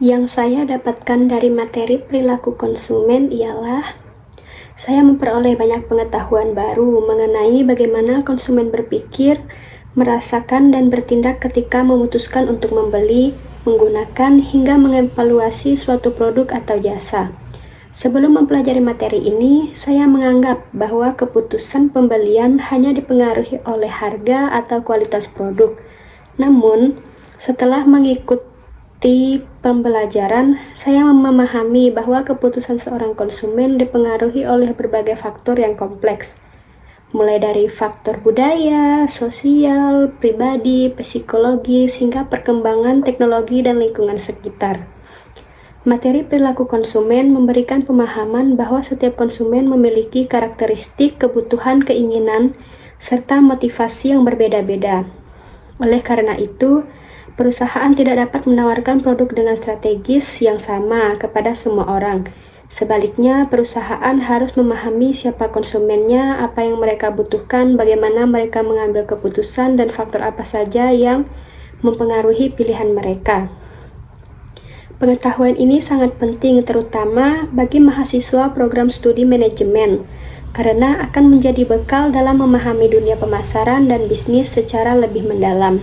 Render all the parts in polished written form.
Yang saya dapatkan dari materi perilaku konsumen ialah saya memperoleh banyak pengetahuan baru mengenai bagaimana konsumen berpikir, merasakan, dan bertindak ketika memutuskan untuk membeli, menggunakan, hingga mengevaluasi suatu produk atau jasa. Sebelum mempelajari materi ini, saya menganggap bahwa keputusan pembelian hanya dipengaruhi oleh harga atau kualitas produk. Namun, setelah mengikuti pembelajaran, saya memahami bahwa keputusan seorang konsumen dipengaruhi oleh berbagai faktor yang kompleks, mulai dari faktor budaya, sosial, pribadi, psikologis, hingga perkembangan teknologi dan lingkungan sekitar. Materi perilaku konsumen memberikan pemahaman bahwa setiap konsumen memiliki karakteristik, kebutuhan, keinginan, serta motivasi yang berbeda-beda. Oleh karena itu, perusahaan tidak dapat menawarkan produk dengan strategis yang sama kepada semua orang. Sebaliknya, perusahaan harus memahami siapa konsumennya, apa yang mereka butuhkan, bagaimana mereka mengambil keputusan, dan faktor apa saja yang mempengaruhi pilihan mereka. Pengetahuan ini sangat penting terutama bagi mahasiswa program studi manajemen, karena akan menjadi bekal dalam memahami dunia pemasaran dan bisnis secara lebih mendalam.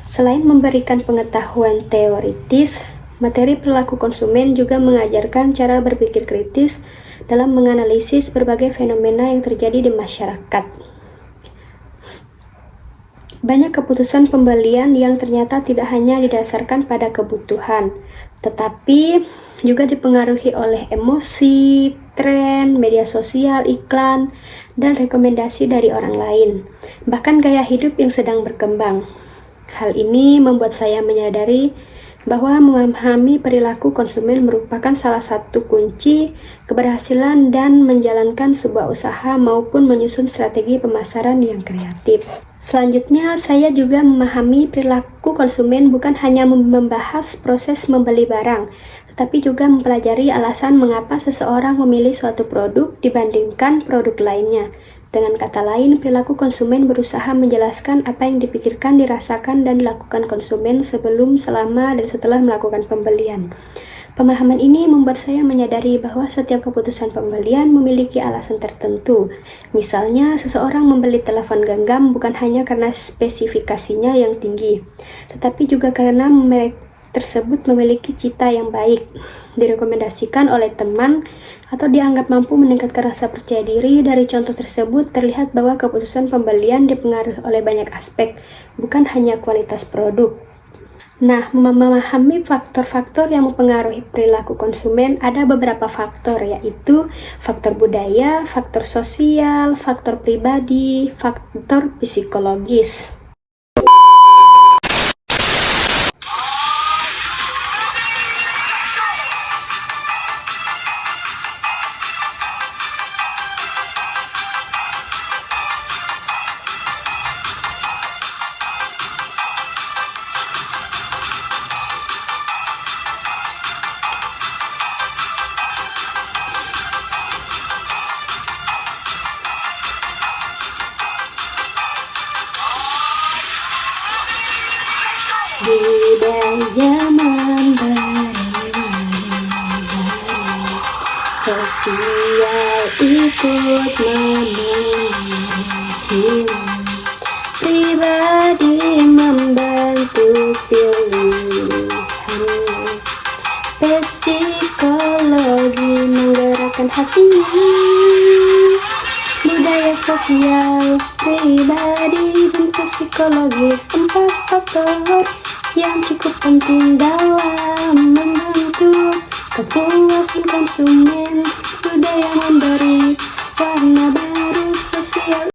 Selain memberikan pengetahuan teoritis, materi perilaku konsumen juga mengajarkan cara berpikir kritis dalam menganalisis berbagai fenomena yang terjadi di masyarakat. Banyak keputusan pembelian yang ternyata tidak hanya didasarkan pada kebutuhan, tetapi juga dipengaruhi oleh emosi, tren, media sosial, iklan, dan rekomendasi dari orang lain, bahkan gaya hidup yang sedang berkembang. Hal ini membuat saya menyadari bahwa memahami perilaku konsumen merupakan salah satu kunci keberhasilan dan menjalankan sebuah usaha maupun menyusun strategi pemasaran yang kreatif. Selanjutnya, saya juga memahami perilaku konsumen bukan hanya membahas proses membeli barang, tetapi juga mempelajari alasan mengapa seseorang memilih suatu produk dibandingkan produk lainnya. Dengan kata lain, perilaku konsumen berusaha menjelaskan apa yang dipikirkan, dirasakan, dan dilakukan konsumen sebelum, selama, dan setelah melakukan pembelian. Pemahaman ini membuat saya menyadari bahwa setiap keputusan pembelian memiliki alasan tertentu. Misalnya, seseorang membeli telepon genggam bukan hanya karena spesifikasinya yang tinggi, tetapi juga karena merek tersebut memiliki cita yang baik, direkomendasikan oleh teman, atau dianggap mampu meningkatkan rasa percaya diri. Dari contoh tersebut, terlihat bahwa keputusan pembelian dipengaruhi oleh banyak aspek, bukan hanya kualitas produk. Nah, memahami faktor-faktor yang mempengaruhi perilaku konsumen, ada beberapa faktor, yaitu faktor budaya, faktor sosial, faktor pribadi, faktor psikologis. Budaya memberi, sosial ikut memenuhi, pribadi membantu pilihan, psikologi menggerakkan hatinya, budaya sosial, pribadi, dan psikologis, 4 faktor yang cukup penting dalam membantu kepuasan konsumen. Budaya memberi warna baru sosial.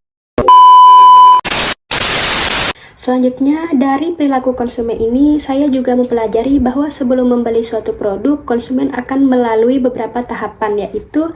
Selanjutnya, dari perilaku konsumen ini, saya juga mempelajari bahwa sebelum membeli suatu produk, konsumen akan melalui beberapa tahapan, yaitu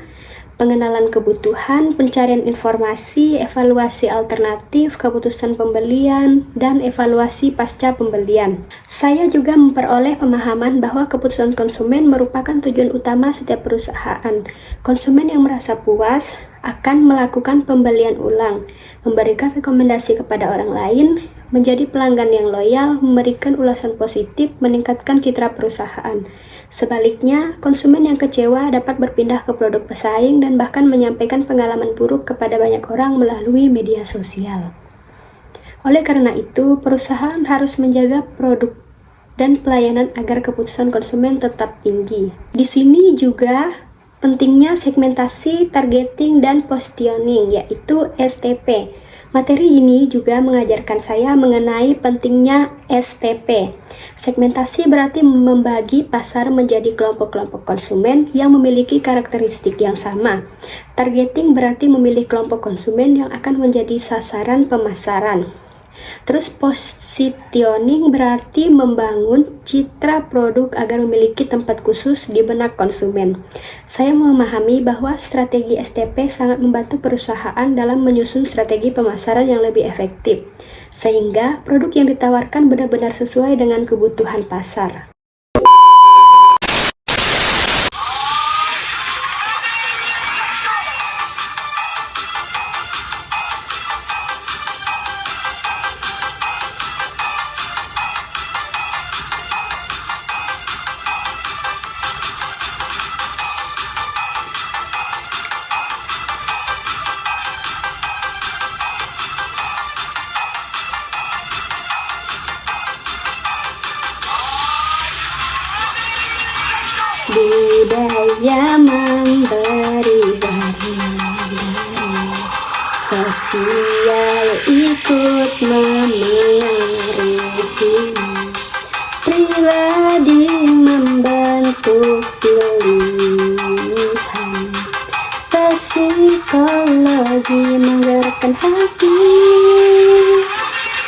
pengenalan kebutuhan, pencarian informasi, evaluasi alternatif, keputusan pembelian, dan evaluasi pasca pembelian. Saya juga memperoleh pemahaman bahwa keputusan konsumen merupakan tujuan utama setiap perusahaan. Konsumen yang merasa puas akan melakukan pembelian ulang, memberikan rekomendasi kepada orang lain, menjadi pelanggan yang loyal, memberikan ulasan positif, meningkatkan citra perusahaan. Sebaliknya, konsumen yang kecewa dapat berpindah ke produk pesaing dan bahkan menyampaikan pengalaman buruk kepada banyak orang melalui media sosial. Oleh karena itu, perusahaan harus menjaga produk dan pelayanan agar keputusan konsumen tetap tinggi. Di sini juga pentingnya segmentasi, targeting, dan positioning, yaitu STP. Materi ini juga mengajarkan saya mengenai pentingnya STP. Segmentasi berarti membagi pasar menjadi kelompok-kelompok konsumen yang memiliki karakteristik yang sama. Targeting berarti memilih kelompok konsumen yang akan menjadi sasaran pemasaran. Terus positioning berarti membangun citra produk agar memiliki tempat khusus di benak konsumen. Saya memahami bahwa strategi STP sangat membantu perusahaan dalam menyusun strategi pemasaran yang lebih efektif, sehingga produk yang ditawarkan benar-benar sesuai dengan kebutuhan pasar. Budaya memberi warna, sosial ikut memengaruhi, pribadi membentuk pilihan, psikologi menggerakkan hati,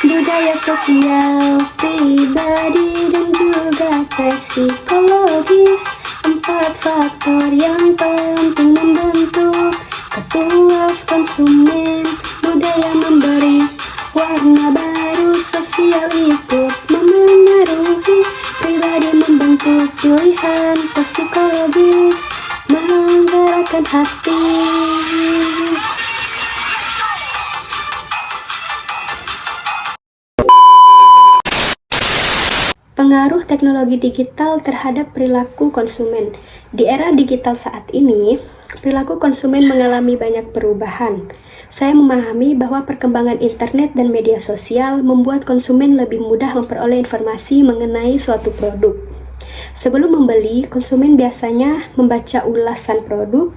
budaya sosial, pribadi dan juga psikologis. 4 faktor yang penting membentuk kepuasan konsumen. Budaya memberi warna baru, sosial ikut memengaruhi, pribadi membentuk pilihan, psikologis menggerakkan hati. Pengaruh teknologi digital terhadap perilaku konsumen. Di era digital saat ini, perilaku konsumen mengalami banyak perubahan. Saya memahami bahwa perkembangan internet dan media sosial membuat konsumen lebih mudah memperoleh informasi mengenai suatu produk. Sebelum membeli, konsumen biasanya membaca ulasan produk,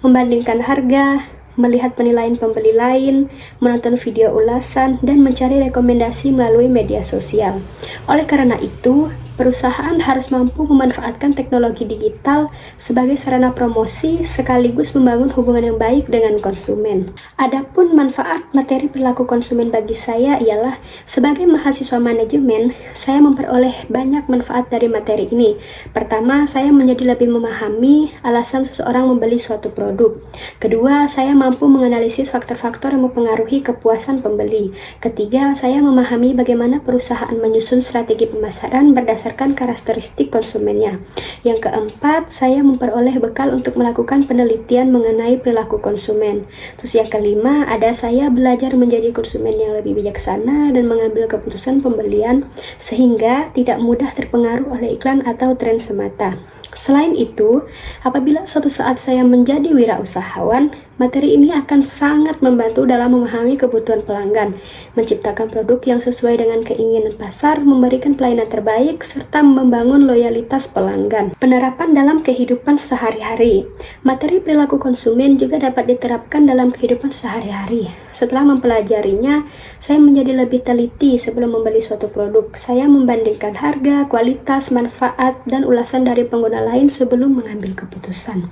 membandingkan harga, melihat penilaian pembeli lain, menonton video ulasan, dan mencari rekomendasi melalui media sosial. Oleh karena itu, perusahaan harus mampu memanfaatkan teknologi digital sebagai sarana promosi sekaligus membangun hubungan yang baik dengan konsumen. Adapun manfaat materi perilaku konsumen bagi saya ialah sebagai mahasiswa manajemen, saya memperoleh banyak manfaat dari materi ini. Pertama, saya menjadi lebih memahami alasan seseorang membeli suatu produk. Kedua, saya mampu menganalisis faktor-faktor yang mempengaruhi kepuasan pembeli. Ketiga, saya memahami bagaimana perusahaan menyusun strategi pemasaran berdasarkan karakteristik konsumennya. Yang keempat, saya memperoleh bekal untuk melakukan penelitian mengenai perilaku konsumen. Terus yang kelima, ada saya belajar menjadi konsumen yang lebih bijaksana dan mengambil keputusan pembelian sehingga tidak mudah terpengaruh oleh iklan atau tren semata. Selain itu, apabila suatu saat saya menjadi wirausahawan, materi ini akan sangat membantu dalam memahami kebutuhan pelanggan, menciptakan produk yang sesuai dengan keinginan pasar, memberikan pelayanan terbaik, serta membangun loyalitas pelanggan. Penerapan dalam kehidupan sehari-hari. Materi perilaku konsumen juga dapat diterapkan dalam kehidupan sehari-hari. Setelah mempelajarinya, saya menjadi lebih teliti sebelum membeli suatu produk. Saya membandingkan harga, kualitas, manfaat, dan ulasan dari pengguna lain sebelum mengambil keputusan.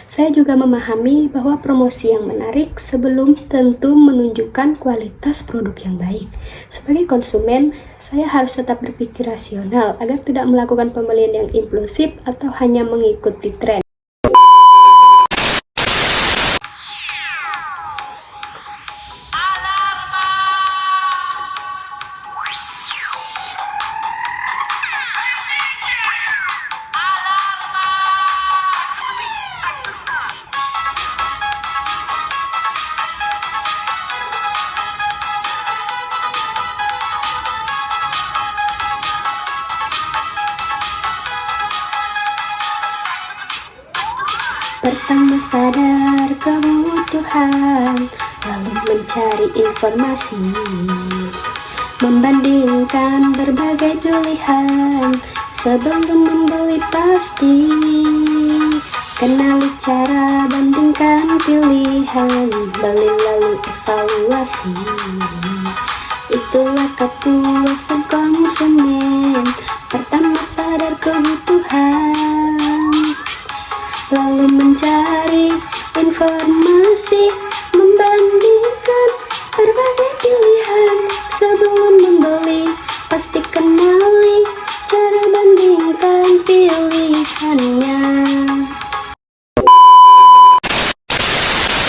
Saya juga memahami bahwa promosi yang menarik sebelum tentu menunjukkan kualitas produk yang baik. Sebagai konsumen, saya harus tetap berpikir rasional agar tidak melakukan pembelian yang impulsif atau hanya mengikuti tren. Pertama sadar kebutuhan, lalu mencari informasi, membandingkan berbagai pilihan sebelum membeli pasti. Kenali cara, bandingkan pilihan, beli lalu evaluasi. Itulah kepuasan konsumen. Pertama sadar kebutuhan, lalu mencari informasi, membandingkan berbagai pilihan sebelum membeli. Pasti kenali cara, bandingkan pilihannya.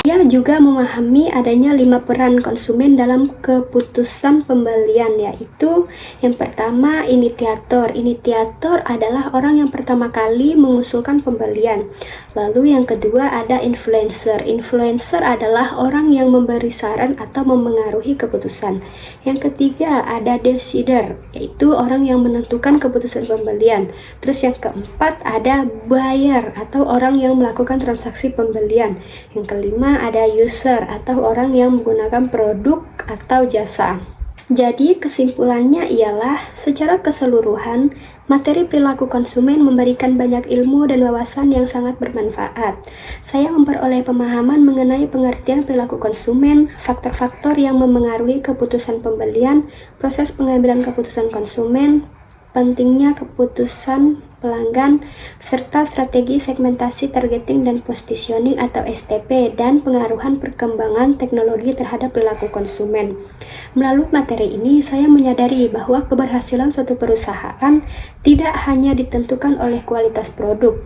Ia juga memahami adanya 5 peran konsumen dalam keputusan pembelian, yaitu yang pertama inisiator. Inisiator adalah orang yang pertama kali mengusulkan pembelian. Lalu yang kedua ada influencer. Influencer adalah orang yang memberi saran atau memengaruhi keputusan. Yang ketiga ada decider, yaitu orang yang menentukan keputusan pembelian. Terus yang keempat ada buyer atau orang yang melakukan transaksi pembelian. Yang kelima ada user atau orang yang menggunakan produk atau jasa. Jadi kesimpulannya ialah secara keseluruhan materi perilaku konsumen memberikan banyak ilmu dan wawasan yang sangat bermanfaat. Saya memperoleh pemahaman mengenai pengertian perilaku konsumen, faktor-faktor yang memengaruhi keputusan pembelian, proses pengambilan keputusan konsumen, pentingnya keputusan pelanggan, serta strategi segmentasi, targeting, dan positioning atau STP, dan pengaruhan perkembangan teknologi terhadap perilaku konsumen. Melalui materi ini, saya menyadari bahwa keberhasilan suatu perusahaan tidak hanya ditentukan oleh kualitas produk,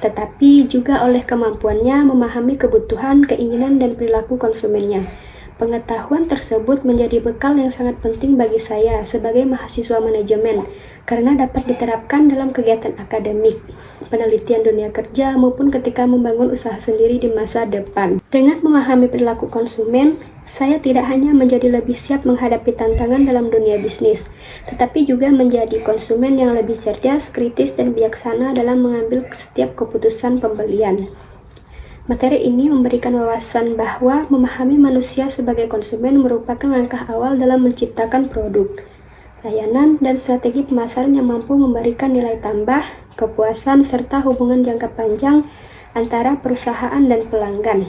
tetapi juga oleh kemampuannya memahami kebutuhan, keinginan, dan perilaku konsumennya. Pengetahuan tersebut menjadi bekal yang sangat penting bagi saya sebagai mahasiswa manajemen, karena dapat diterapkan dalam kegiatan akademik, penelitian dunia kerja, maupun ketika membangun usaha sendiri di masa depan. Dengan memahami perilaku konsumen, saya tidak hanya menjadi lebih siap menghadapi tantangan dalam dunia bisnis, tetapi juga menjadi konsumen yang lebih cerdas, kritis, dan bijaksana dalam mengambil setiap keputusan pembelian. Materi ini memberikan wawasan bahwa memahami manusia sebagai konsumen merupakan langkah awal dalam menciptakan produk, layanan, dan strategi pemasaran yang mampu memberikan nilai tambah, kepuasan, serta hubungan jangka panjang antara perusahaan dan pelanggan.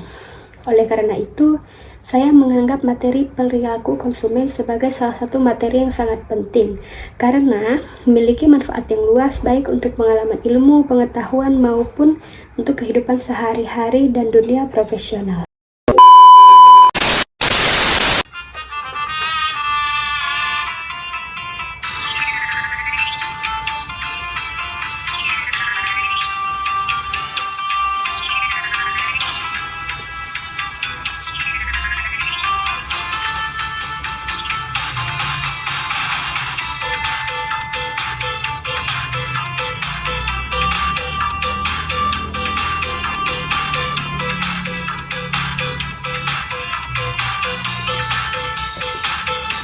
Oleh karena itu, saya menganggap materi perilaku konsumen sebagai salah satu materi yang sangat penting, karena memiliki manfaat yang luas baik untuk pengalaman ilmu, pengetahuan, maupun untuk kehidupan sehari-hari dan dunia profesional.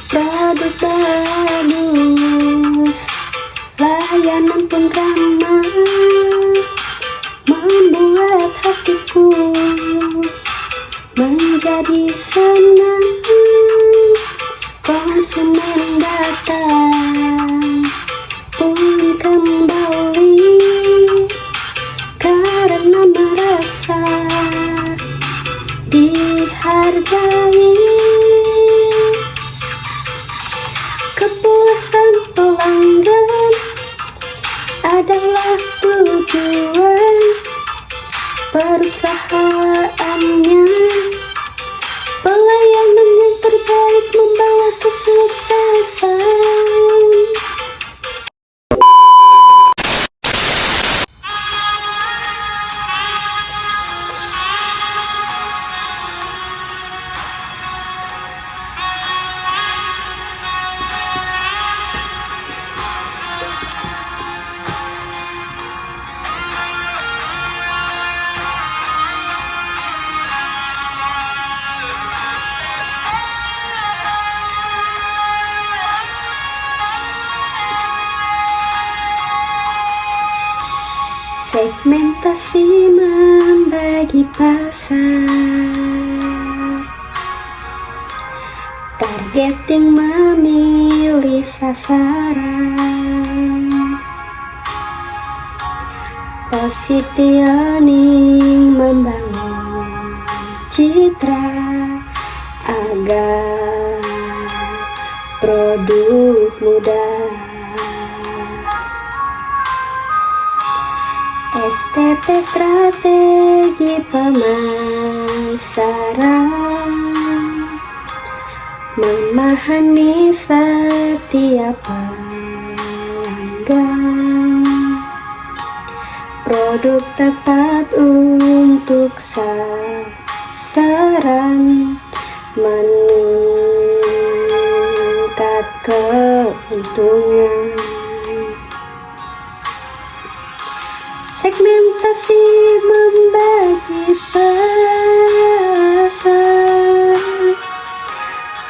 Produk bagus, layanan pun ramah, membuat hatiku menjadi senang. Konsumen datang pulih kembali karena merasa dihargai. Kepuasan pelanggan adalah tujuan perusahaannya. Pelayanan yang terbaik membawa kesuksesan. Segmentasi membagi pasar, targeting memilih sasaran, positioning membangun citra agar produk mudah. STP strategi pemasaran, memahami setiap pelanggan, produk tepat untuk sasaran, meningkat keuntungan. Segmentasi membagi pasar,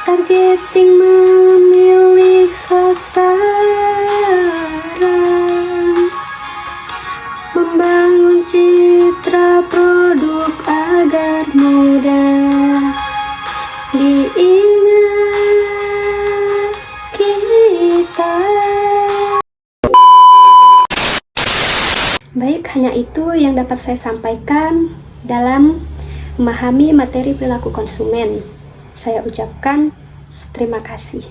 targeting memilih sasaran, membangun citra produk agar mudah diingat kita. Baik, hanya itu yang dapat saya sampaikan dalam memahami materi perilaku konsumen. Saya ucapkan terima kasih.